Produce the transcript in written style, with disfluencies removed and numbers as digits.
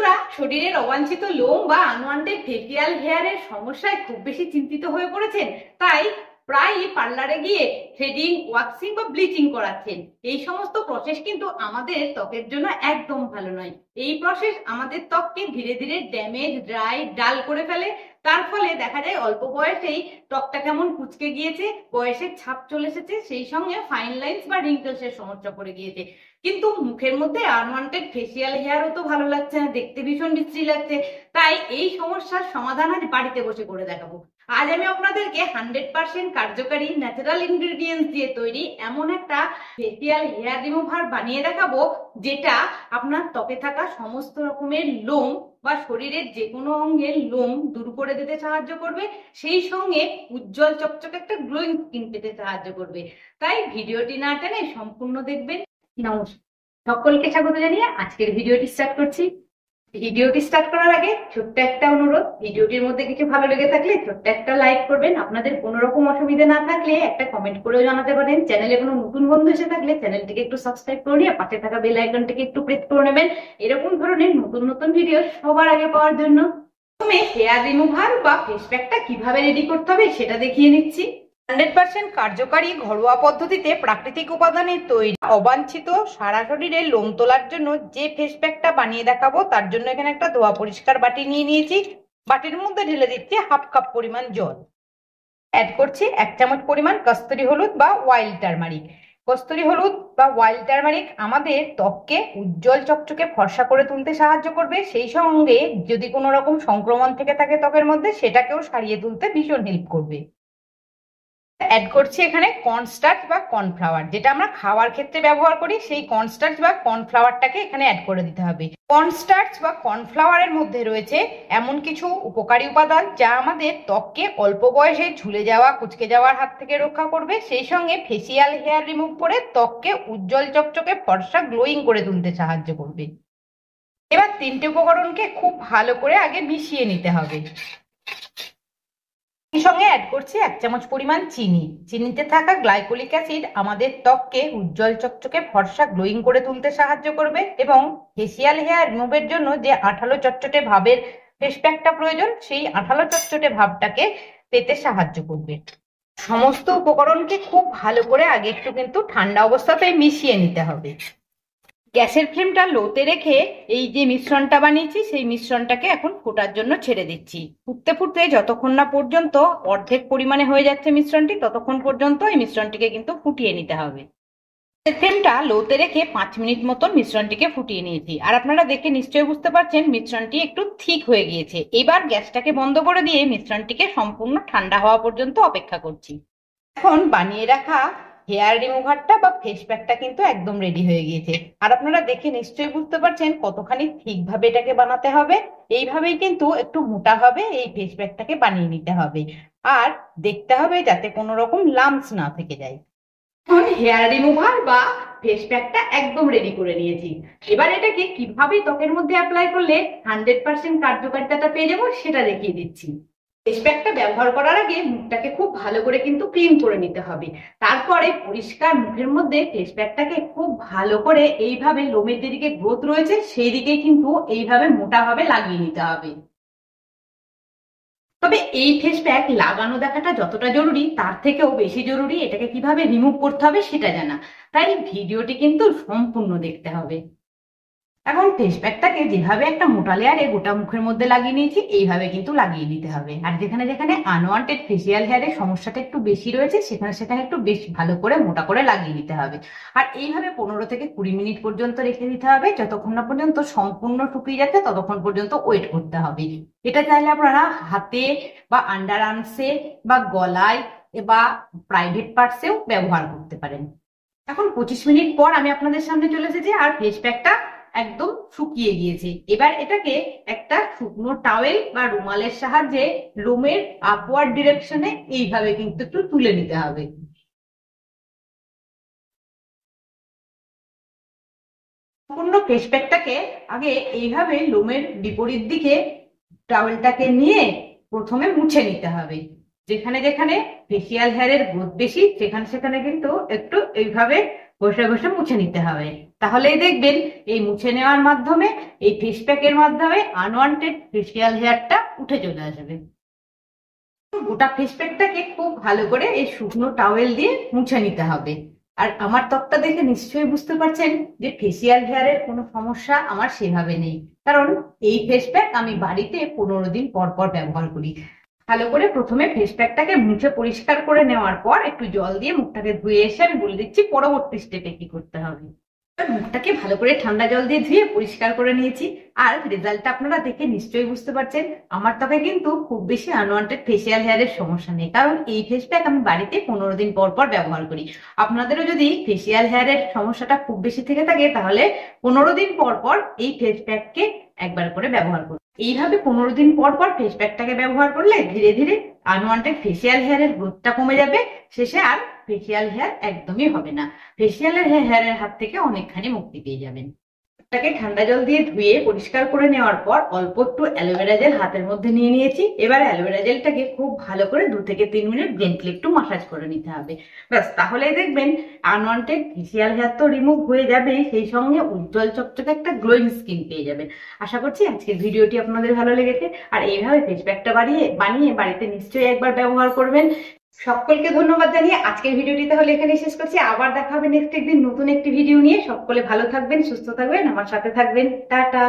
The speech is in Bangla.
বন্ধুরা, শরীরের অবাঞ্ছিত লোম বা আনওয়ান্টেড ফেসিয়াল হেয়ারের সমস্যায় খুব বেশি চিন্তিত হয়ে পড়েছেন, তাই প্রায়ই পার্লারে গিয়ে থ্রেডিং, ওয়াক্সিং বা ব্লিচিং করাচ্ছেন। এই সমস্ত প্রসেস কিন্তু আমাদের ত্বকের জন্য একদম ভালো নয়। এই প্রসেস আমাদের ত্বককে ধীরে ধীরে ড্যামেজ, ড্রাই, ডাল করে ফেলে। তার ফলে দেখা যায় অল্প বয়সেই ত্বকটা কেমন কুচকে গিয়েছে, বয়সের ছাপ চলে এসেছে, সেই সঙ্গে ফাইন লাইন্স বা রিঙ্কেলস এর সমস্যা পড়ে গিয়েছে। কিন্তু মুখের মধ্যে আনওয়ান্টেড ফেসিয়াল হেয়ারও তো ভালো লাগছে না, দেখতে ভীষণ বিশ্রী লাগছে। তাই এই সমস্যার সমাধান আজ বাড়িতে বসে করে দেখাবো। আজ আমি আপনাদেরকে 100% কার্যকারী ন্যাচারাল ইনগ্রেডিয়েন্টস দিয়ে তৈরি এমন একটা ফেসিয়াল হেয়ার রিমুভার বানিয়ে দেখাবো, যেটা আপনার ত্বকে থাকা সমস্ত রকমের লোম বা শরীরের যে কোনো অঙ্গের লোম দূর করে দিতে সাহায্য করবে, সেই সঙ্গে উজ্জ্বল চকচকে একটা গ্লোয়িং স্কিন পেতে সাহায্য করবে। তাই ভিডিওটি না টেনে সম্পূর্ণ দেখবেন। নমস্কার, সকলকে স্বাগত জানিয়ে আজকের ভিডিওটি স্টার্ট করছি। ভিডিওটি স্টার্ট করার আগে ছোট্ট একটা অনুরোধ, ভিডিওটির মধ্যে কিছু ভালো লেগে থাকলে ছোট্ট একটা লাইক করবেন। আপনাদের কোনো রকম অসুবিধা না থাকলে একটা কমেন্ট করেও জানাতে পারেন। চ্যানেলে কোনো নতুন বন্ধু এসে থাকলে চ্যানেলটিকে একটু সাবস্ক্রাইব করে নিয়ে পাশে থাকা বেল আইকনটিকে একটু প্রেস করে নেবেন, এরকম ধরনের নতুন নতুন ভিডিও সবার আগে পাওয়ার জন্য। প্রথমে হেয়ার রিমুভার বা ফেস প্যাকটা কিভাবে রেডি করতে হবে সেটা দেখিয়ে নিচ্ছি। 100% কার্যকারী ঘরোয়া পদ্ধতিতে প্রাকৃতিক উপাদানে তৈরি অবাঞ্ছিত সারা শরীরে লোম তোলার জন্য যে ফেস প্যাকটা বানিয়ে দেখাবো, তার জন্য এখানে একটা ধোয়া পরিষ্কার বাটি নিয়ে নিয়েছি। বাটির মধ্যে ঢেলে দিচ্ছি হাফ কাপ পরিমাণ জল। অ্যাড করছি 1 চামচ পরিমাণ কস্তুরি হলুদ বা ওয়াইল্ড টারমারিক। কস্তুরি হলুদ বা ওয়াইল্ড টারমারিক আমাদের ত্বককে উজ্জ্বল চকচকে ফর্সা করে তুলতে সাহায্য করবে, সেই সঙ্গে যদি কোনো রকম সংক্রমণ থেকে থাকে ত্বকের মধ্যে, সেটাকেও সারিয়ে তুলতে ভীষণ হেল্প করবে। অ্যাড করছি এখানে কর্নস্টার্চ বা কর্নফ্লাওয়ার, যেটা আমরা খাওয়ার ক্ষেত্রে ব্যবহার করি, সেই কর্নস্টার্চ বা কর্নফ্লাওয়ারটাকে এখানে অ্যাড করে দিতে হবে। কর্নস্টার্চ বা কর্নফ্লাওয়ারের মধ্যে রয়েছে এমন কিছু উপকারী উপাদান যা আমাদের ত্বককে অল্প বয়সে ঝুলে যাওয়া, কুচকে যাওয়ার হাত থেকে রক্ষা করবে, সেই সঙ্গে ফেসিয়াল হেয়ার রিমুভ করে ত্বককে উজ্জ্বল চকচকে ফর্সা গ্লোয়িং করে তুলতে সাহায্য করবে। এবার 3টে উপকরণকে খুব ভালো করে আগে মিশিয়ে নিতে হবে। সঙ্গে অ্যাড করছি 1 চামচ পরিমাণ চিনি। চিনিতে থাকা গ্লাইকোলিক অ্যাসিড আমাদের ত্বককে উজ্জ্বল চকচকে ফর্সা গ্লোয়িং করে তুলতে সাহায্য করবে এবং ফেসিয়াল হেয়ার রিমুভের জন্য যে আঠালো চটচটে ভাবের ফেস প্যাকটা প্রয়োজন, সেই আঠালো চটচটে ভাবটাকে পেতে সাহায্য করবে। সমস্ত উপকরণকে খুব ভালো করে আগে একটু কিন্তু ঠান্ডা অবস্থাতে মিশিয়ে নিতে হবে। গ্যাসের ফ্লেমটা লোতে রেখে এই যে মিশ্রণটা বানিয়েছি, সেই মিশ্রণটাকে এখন ফোটার জন্য ছেড়ে দিচ্ছি। ফুটতে ফুটতে যতক্ষণ না পর্যন্ত অর্ধেক পরিমাণে হয়ে যাচ্ছে মিশ্রণটি, ততক্ষণ পর্যন্ত এই মিশ্রণটিকে কিন্তু ফুটিয়ে নিতে হবে। ফ্লেমটা লোতে রেখে 5 মিনিট মতন মিশ্রণটিকে ফুটিয়ে নিয়েছি, আর আপনারা দেখে নিশ্চয়ই বুঝতে পারছেন মিশ্রণটি একটু থিক হয়ে গিয়েছে। এবার গ্যাসটাকে বন্ধ করে দিয়ে মিশ্রণটিকে সম্পূর্ণ ঠান্ডা হওয়া পর্যন্ত অপেক্ষা করছি। এখন বানিয়ে রাখা হেয়ার রিমুভারটা বা ফেস প্যাকটা কিন্তু একদম রেডি হয়ে গিয়েছে, আর আপনারা দেখে নিশ্চয়ই বুঝতে পারছেন কতখানি ঠিক ভাবে এটাকে বানাতে হবে। এইভাবেই কিন্তু একটু মোটা ভাবে এই ফেস প্যাকটাকে বানিয়ে নিতে হবে, আর দেখতে হবে যাতে কোনো রকম লাম্পস না থেকে যায়। এখন হেয়ার রিমুভার বা ফেস প্যাকটা একদম রেডি করে নিয়েছি। এবার এটাকে কিভাবে ত্বকের মধ্যে অ্যাপ্লাই করলে 100% কার্যকারিতাটা পেয়ে যাবো সেটা দেখিয়ে দিচ্ছি। ফেস প্যাকটা ব্যবহার করার আগে মুখটাকে খুব ভালো করে কিন্তু ক্লিন করে নিতে হবে। তারপরে পরিষ্কার মুখের মধ্যে ফেস প্যাকটাকে খুব ভালো করে এইভাবে লোমের যেদিকে গ্রোথ রয়েছে সেই দিকে কিন্তু এইভাবে মোটাভাবে লাগিয়ে নিতে হবে। তবে এই ফেস প্যাক লাগানো দেখাটা যতটা জরুরি, তার থেকেও বেশি জরুরি এটাকে কিভাবে রিমুভ করতে হবে সেটা জানা। তাই ভিডিওটি কিন্তু সম্পূর্ণ দেখতে হবে। এখন ফেস প্যাকটাকে যেভাবে একটা মোটা লেয়ারে গোটা মুখের মধ্যে লাগিয়ে নিয়েছি, এইভাবে কিন্তু লাগিয়ে নিতে হবে। আর যেখানে যেখানে আনওয়ান্টেড ফেসিয়াল হেয়ারের সমস্যাটা একটু বেশি রয়েছে, সেখানে সেখানে একটু বেশ ভালো করে মোটা করে লাগিয়ে নিতে হবে। আর এইভাবে 15 থেকে 20 মিনিট পর্যন্ত রেখে দিতে হবে। যতক্ষণ না পর্যন্ত সম্পূর্ণ শুকিয়ে যাচ্ছে ততক্ষণ পর্যন্ত ওয়েট করতে হবে। এটা চাইলে আপনারা হাতে বা আন্ডার আর্মসে বা গলায় বা প্রাইভেট পার্টসেও ব্যবহার করতে পারেন। এখন 25 মিনিট পর আমি আপনাদের সামনে চলে এসেছি, আর ফেস প্যাকটা একদম শুকিয়ে গিয়েছে। এবার এটাকে একটা শুকনো টাওয়েল বা রুমালের সাহায্যে লোমের আপওয়ার্ড ডিরেকশনে এইভাবে কিন্তু একটু তুলে নিতে হবে। সম্পূর্ণ ফেস প্যাকটাকে আগে এইভাবে লোমের বিপরীত দিকে টাওয়েলটাকে নিয়ে প্রথমে মুছে নিতে হবে। যেখানে যেখানে ফেসিয়াল হেয়ারের গ্রোথ বেশি সেখানে সেখানে কিন্তু একটু এইভাবে ঘষে ঘষে মুছে নিতে হবে। তাহলেই দেখবেন এই মুছে নেওয়ার মাধ্যমে, এই ফেস প্যাকের মাধ্যমে আনওয়ান্টেড ফেসিয়াল হেয়ারটা উঠে চলে আসবে। গোটা ফেস প্যাকটাকে খুব ভালো করে এই শুকনো টাওয়েল দিয়ে মুছে নিতে হবে। আর আমার ত্বকটা দেখে নিশ্চয়ই বুঝতে পারছেন যে ফেসিয়াল হেয়ারের কোনো সমস্যা আমার সেভাবে নেই, কারণ এই ফেস প্যাক আমি বাড়িতে 15 দিন পর পর ব্যবহার করি। ভালো করে প্রথমে ফেস প্যাকটাকে মুছে পরিষ্কার করে নেওয়ার পর একটু জল দিয়ে মুখটাকে ধুয়ে এসে আমি বলে দিচ্ছি পরবর্তী স্টেপে কি করতে হবে। মুখটাকে ভালো করে ঠান্ডা জল দিয়ে ধুয়ে পরিষ্কার করে নিয়েছি, আর রেজাল্টটা আপনারা দেখে নিশ্চয়ই বুঝতে পারছেন আমার ত্বকে কিন্তু খুব বেশি আনওয়ান্টেড ফেসিয়াল হেয়ারের সমস্যা নেই, কারণ এই ফেস প্যাক আমি বাড়িতে 15 দিন পর পর ব্যবহার করি। আপনাদেরও যদি ফেসিয়াল হেয়ারের সমস্যাটা খুব বেশি থেকে থাকে তাহলে 15 দিন পর পর এই ফেস প্যাককে একবার করে ব্যবহার করুন। এইভাবে 15 দিন পর পর ফেস প্যাকটাকে ব্যবহার করলে ধীরে ধীরে আনওয়ান্টেড ফেসিয়াল হেয়ারের গ্রোথটা কমে যাবে, শেষে আর ফেসিয়াল হেয়ার একদমই হবে না। ফেসিয়ালের হেয়ারের হাত থেকে অনেকখানি মুক্তি পেয়ে যাবেন। তাকে ঠান্ডা জল দিয়ে ধুয়ে পরিষ্কার করে নেওয়ার পর অল্প একটু অ্যালোভেরা জেল হাতের মধ্যে নিয়ে নিয়েছি। এবার অ্যালোভেরা জেলটাকে খুব ভালো করে 2 থেকে 3 মিনিট জেন্টলি একটু মাসাজ করে নিতে হবে। ব্যাস, তাহলে দেখবেন আনওয়ান্টেড ফেসিয়াল হেয়ার তো রিমুভ হয়ে যাবে, সেই সঙ্গে উজ্জ্বল চকচকে একটা গ্লোয়িং স্কিন পেয়ে যাবেন। আশা করছি আজকের ভিডিওটি আপনাদের ভালো লেগেছে, আর এইভাবে ফেস প্যাকটা বানিয়ে বাড়িতে নিশ্চয়ই একবার ব্যবহার করবেন। সকলকে ধন্যবাদ জানিয়ে আজকের ভিডিওটি তাহলে এখানে শেষ করছি। আবার দেখা হবে নেক্সট একদিন নতুন একটি ভিডিও নিয়ে। সকলে ভালো থাকবেন, সুস্থ থাকবেন, আমার সাথে থাকবেন। টাটা।